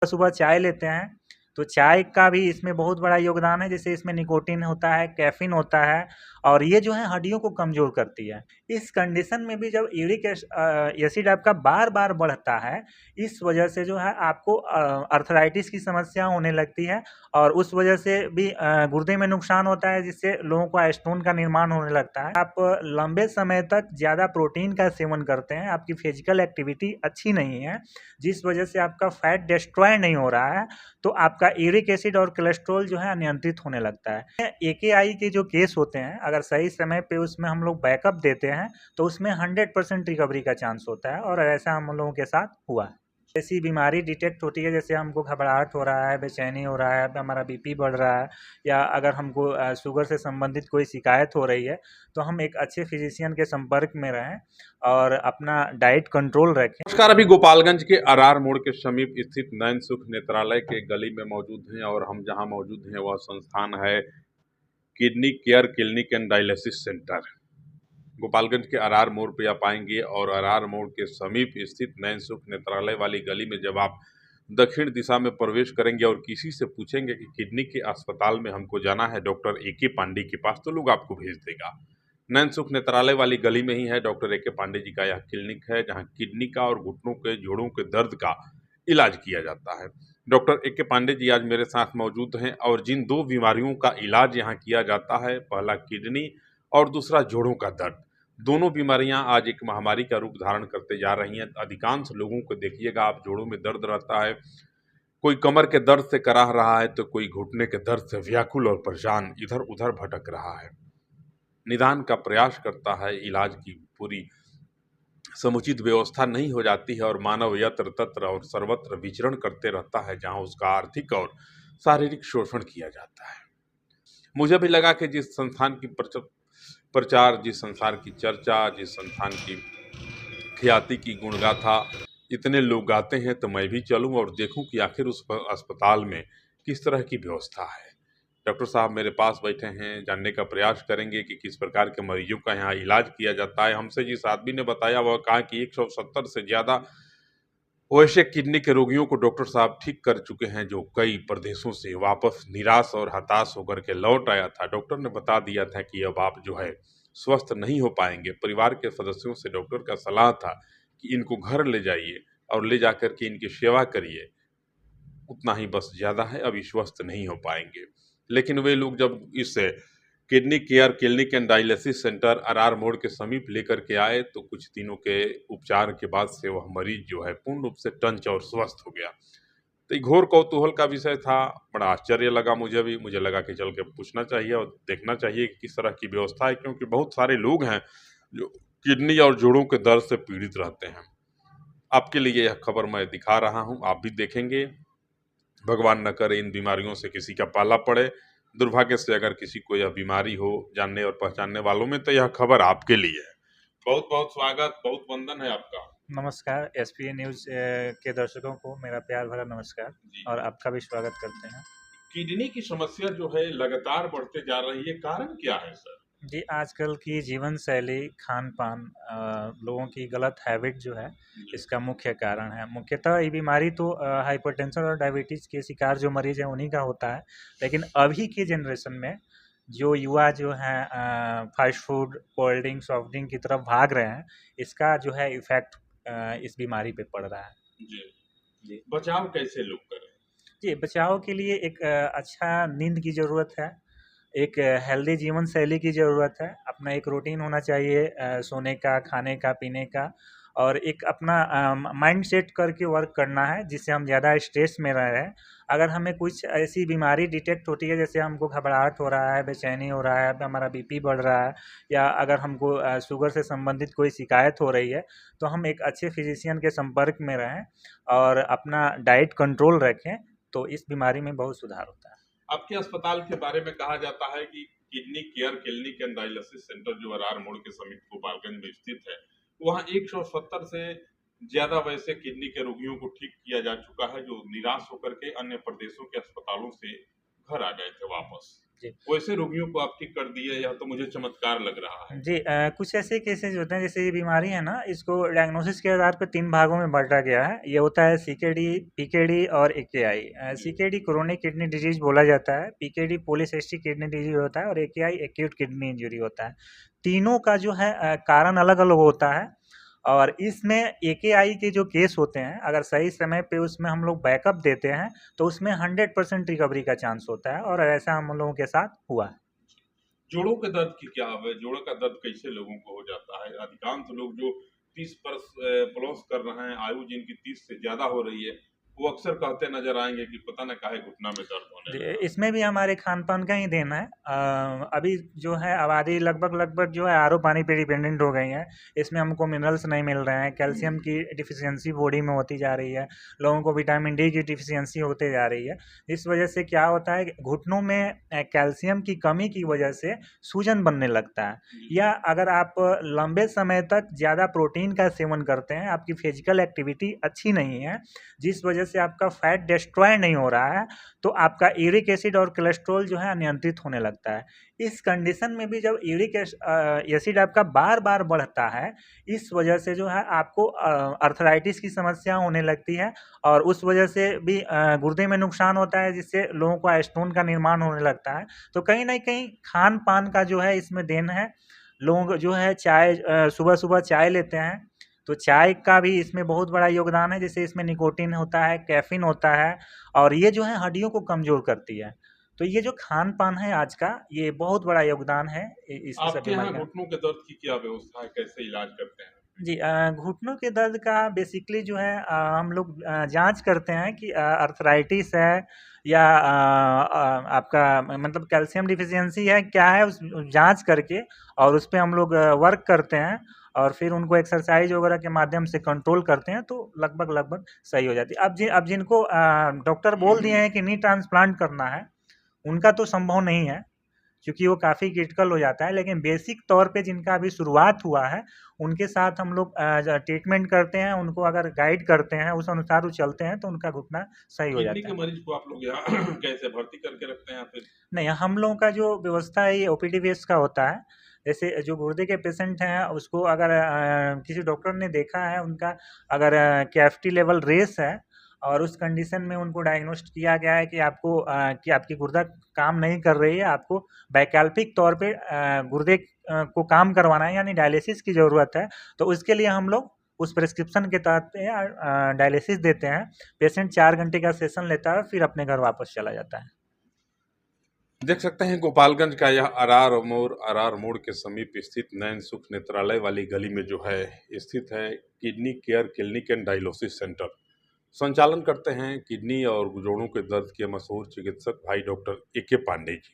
सुबह चाय लेते हैं तो चाय का भी इसमें बहुत बड़ा योगदान है। जैसे इसमें निकोटीन होता है, कैफीन होता है और ये जो है हड्डियों को कमज़ोर करती है। इस कंडीशन में भी जब यूरिक एसिड आपका बार-बार बढ़ता है, इस वजह से जो है आपको अर्थराइटिस की समस्या होने लगती है और उस वजह से भी गुर्दे में नुकसान होता है, जिससे लोगों को स्टोन का निर्माण होने लगता है। आप लंबे समय तक ज़्यादा प्रोटीन का सेवन करते हैं, आपकी फिजिकल एक्टिविटी अच्छी नहीं है, जिस वजह से आपका फैट डिस्ट्रॉय नहीं हो रहा है, तो आपका यूरिक एसिड और कोलेस्ट्रॉल जो है अनियंत्रित होने लगता है। एकेआई के जो केस होते हैं, अगर सही समय पे उसमें हम लोग बैकअप देते हैं तो उसमें 100% रिकवरी का चांस होता है और ऐसा हम लोगों के साथ हुआ है। ऐसी बीमारी डिटेक्ट होती है, जैसे हमको घबराहट हो रहा है, बेचैनी हो रहा है, हमारा बीपी बढ़ रहा है या अगर हमको शुगर से संबंधित कोई शिकायत हो रही है, तो हम एक अच्छे फिजिशियन के संपर्क में रहें और अपना डाइट कंट्रोल रखें। नमस्कार, अभी गोपालगंज के आरआर मोड़ के समीप स्थित नयन सुख नेत्रालय के गली में मौजूद हैं और हम जहां मौजूद हैं वह संस्थान है kidney care clinic and dialysis centre. Gopalganj के आरआर मोड़ पे आप आएंगे और आरआर मोड़ के समीप स्थित नयन सुख नेत्रालय वाली गली में जब आप दक्षिण दिशा में प्रवेश करेंगे और किसी से पूछेंगे कि किडनी के अस्पताल में हमको जाना है डॉक्टर ए के पांडे के पास, तो लोग आपको भेज देगा। नयन सुख नेत्रालय वाली गली में ही है डॉक्टर ए के पांडे जी का यह क्लिनिक है, जहां किडनी का और घुटनों के जोड़ों के दर्द का इलाज किया जाता है। डॉक्टर ए के पांडे जी आज मेरे साथ मौजूद हैं और जिन दो बीमारियों का इलाज यहाँ किया जाता है, पहला किडनी और दूसरा जोड़ों का दर्द, दोनों बीमारियां आज एक महामारी का रूप धारण करते जा रही हैं। अधिकांश लोगों को देखिएगा आप, जोड़ों में दर्द रहता है, कोई कमर के दर्द से कराह रहा है तो कोई घुटने के दर्द से व्याकुल और परेशान इधर उधर भटक रहा है, निदान का प्रयास करता है, इलाज की पूरी समुचित व्यवस्था नहीं हो जाती है और मानव यत्र तत्र और सर्वत्र विचरण करते रहता है, जहां उसका आर्थिक और शारीरिक शोषण किया जाता है। मुझे भी लगा कि जिस संस्थान की प्रचार, जिस संसार की चर्चा, जिस संस्थान की ख्याति की गुणगाथा इतने लोग गाते हैं, तो मैं भी चलूं और देखूं कि आखिर उस अस्पताल में किस तरह की व्यवस्था है। डॉक्टर साहब मेरे पास बैठे हैं, जानने का प्रयास करेंगे कि किस प्रकार के मरीजों का यहाँ इलाज किया जाता है। हमसे जिस आदमी ने बताया वह कहा कि 170 से ज़्यादा वैसे किडनी के रोगियों को डॉक्टर साहब ठीक कर चुके हैं, जो कई प्रदेशों से वापस निराश और हताश होकर के लौट आया था। डॉक्टर ने बता दिया था कि अब आप जो है स्वस्थ नहीं हो पाएंगे। परिवार के सदस्यों से डॉक्टर का सलाह था कि इनको घर ले जाइए और ले जाकर के इनकी सेवा करिए, उतना ही बस ज़्यादा है, अभी स्वस्थ नहीं हो पाएंगे। लेकिन वे लोग जब इस kidney care clinic and dialysis centre RR मोड़ के समीप लेकर के आए, तो कुछ दिनों के उपचार के बाद से वह मरीज जो है पूर्ण रूप से टंच और स्वस्थ हो गया। तो ये घोर कौतूहल का विषय था, बड़ा आश्चर्य लगा मुझे भी। मुझे लगा कि चल के पूछना चाहिए और देखना चाहिए कि किस तरह की व्यवस्था है, क्योंकि बहुत सारे लोग हैं जो किडनी और जोड़ों के दर्द से पीड़ित रहते हैं। आपके लिए यह खबर मैं दिखा रहा हूँ, आप भी देखेंगे। भगवान न करे इन बीमारियों से किसी का पाला पड़े। दुर्भाग्य से अगर किसी को यह बीमारी हो जानने और पहचानने वालों में, तो यह खबर आपके लिए है। बहुत बहुत स्वागत, बहुत वंदन है आपका। नमस्कार, एसपीए न्यूज़ के दर्शकों को मेरा प्यार भरा नमस्कार जी, और आपका भी स्वागत करते हैं। किडनी की समस्या जो है लगातार बढ़ते जा रही है, कारण क्या है सर? जी, आजकल की जीवन शैली, खान-पान, लोगों की गलत हैबिट जो है, जी, इसका मुख्य कारण है। मुख्यतः ये बीमारी तो हाइपरटेंशन और डायबिटीज़ के शिकार जो मरीज़ हैं, उन्हीं का होता है। लेकिन अभी की जनरेशन में जो युवा जो हैं fast food, cold drink, soft drink की तरफ भाग रहे हैं, इसका जो है इफ़ेक्ट इस बीमारी पे पड़ रहा है। जी। जी। बचाव कैसे लोग करें? जी, बचाव के लिए एक अच्छा नींद की ज़रूरत है, एक हेल्दी जीवन शैली की ज़रूरत है, अपना एक रूटीन होना चाहिए सोने का, खाने का, पीने का और एक अपना माइंड सेट करके वर्क करना है, जिससे हम ज़्यादा स्ट्रेस में ना रहें। अगर हमें कुछ ऐसी बीमारी डिटेक्ट होती है, जैसे हमको घबराहट हो रहा है, बेचैनी हो रहा है, हमारा बीपी बढ़ रहा है या अगर हमको शुगर से संबंधित कोई शिकायत हो रही है, तो हम एक अच्छे फिजिशियन के संपर्क में रहें और अपना डाइट कंट्रोल रखें, तो इस बीमारी में बहुत सुधार होता है। आपके अस्पताल के बारे में कहा जाता है कि kidney care clinic and dialysis centre जो आरआर मोड़ के समीप गोपालगंज में स्थित है, वहाँ 170 से ज्यादा वैसे किडनी के रोगियों को ठीक किया जा चुका है, जो निराश होकर के अन्य प्रदेशों के अस्पतालों से घर आ गए थे वापस। जी। वैसे रोगियों को आप ठीक कर दिए, यह तो मुझे चमत्कार लग रहा है। जी कुछ ऐसे केसेज़ होते हैं, जैसे ये बीमारी है ना, इसको डायग्नोसिस के आधार पे 3 भागों में बाँटा गया है। ये होता है सीकेडी, पीकेडी और एकेआई। जी। सीकेडी क्रोनिक किडनी डिजीज़ बोला जाता है, पीकेडी पॉलीसिस्टिक किडनी डिजीज़ होता है और एकेआई एक्यूट किडनी इंजरी होता है। तीनों का जो है कारण अलग-अलग होता है और इसमें एकेआई के जो केस होते हैं, अगर सही समय पे उसमें हम लोग बैकअप देते हैं, तो उसमें 100% रिकवरी का चांस होता है और ऐसा हम लोगों के साथ हुआ है। जोड़ों के दर्द की क्या है? जोड़ों का दर्द कैसे लोगों को हो जाता है? अधिकांश लोग जो 30 प्लस कर रहे हैं, आयु जिनकी 30 से ज़्यादा हो रही है, वो अक्सर कहते नज़र आएँगे कि पता न काहे घुटना में दर्द होने जी, लगा। इसमें भी हमारे खान-पान का ही देन है। अभी जो है आबादी लगभग जो है आरओ पानी पे डिपेंडेंट हो गई है। इसमें हमको मिनरल्स नहीं मिल रहे हैं, कैल्शियम की डिफ़िशियंसी बॉडी में होती जा रही है, लोगों को विटामिन डी की डिफ़िशियंसी होते जा रही है। इस वजह से क्या होता है कि घुटनों में कैल्शियम की कमी की वजह से सूजन बनने लगता है। जी। या अगर आप लंबे समय तक ज़्यादा प्रोटीन का सेवन करते हैं, आपकी फिज़िकल एक्टिविटी अच्छी नहीं है, जिस वजह से आपका फैट डिस्ट्रॉय नहीं हो रहा है, तो आपका यूरिक एसिड और कोलेस्ट्रॉल जो है अनियंत्रित होने लगता है। इस कंडीशन में भी जब एसिड आपका बार-बार बढ़ता है, इस वजह से जो है आपको अर्थराइटिस की समस्या होने लगती है और उस वजह से भी गुर्दे में नुकसान होता है, जिससे लोगों को स्टोन का निर्माण होने लगता है। तो कहीं न कहीं खान-पान का जो है इसमें देन है। लोग जो है चाय सुबह-सुबह चाय लेते हैं, तो चाय का भी इसमें बहुत बड़ा योगदान है। जैसे इसमें निकोटीन होता है, कैफ़ीन होता है और ये जो है हड्डियों को कमज़ोर करती है। तो ये जो खान-पान है आज का, ये बहुत बड़ा योगदान है इस सब आपके बीमारी यहाँ का। घुटनों के दर्द की क्या व्यवस्था है? कैसे इलाज करते हैं? जी घुटनों के दर्द का बेसिकली जो है हम लोग जाँच करते हैं कि अर्थराइटिस है या आपका मतलब कैल्शियम डिफ़िशियंसी है, क्या है उस जाँच करके और उस पे हम लोग वर्क करते हैं और फिर उनको एक्सरसाइज़ वगैरह के माध्यम से कंट्रोल करते हैं, तो लगभग सही हो जाती है। अब जिनको डॉक्टर बोल दिए हैं कि नी ट्रांसप्लांट करना है, उनका तो संभव नहीं है, क्योंकि वो काफ़ी क्रिटिकल हो जाता है, लेकिन बेसिक तौर पे जिनका अभी शुरुआत हुआ है, उनके साथ हम लोग ट्रीटमेंट करते हैं, उनको अगर गाइड करते हैं, उस अनुसार वो चलते हैं, तो उनका घुटना सही हो किडनी जाता के है। मरीज को आप लोग यहाँ कैसे भर्ती करके रखते हैं फिर? नहीं, हम लोगों का जो व्यवस्था है, ये ओपीडी बेस का होता है। जैसे जो गुर्दे के पेशेंट हैं, उसको अगर किसी डॉक्टर ने देखा है, उनका अगर कैविटी लेवल रेस है और उस कंडीशन में उनको डायग्नोस्ट किया गया है कि आपकी गुर्दा काम नहीं कर रही है, आपको वैकल्पिक तौर पे गुर्दे को काम करवाना है, यानी डायलिसिस की ज़रूरत है, तो उसके लिए हम लोग उस प्रिस्क्रिप्शन के तहत पे डायलिसिस देते हैं। पेशेंट 4 घंटे का सेशन लेता है, फिर अपने घर वापस चला जाता है। देख सकते हैं गोपालगंज का यह आर मोड़ के समीप स्थित नैन सुख नेत्रालय वाली गली में जो है स्थित है kidney care clinic and dialysis centre. संचालन करते हैं किडनी और जोड़ों के दर्द के मशहूर चिकित्सक भाई डॉक्टर ए के पांडे जी।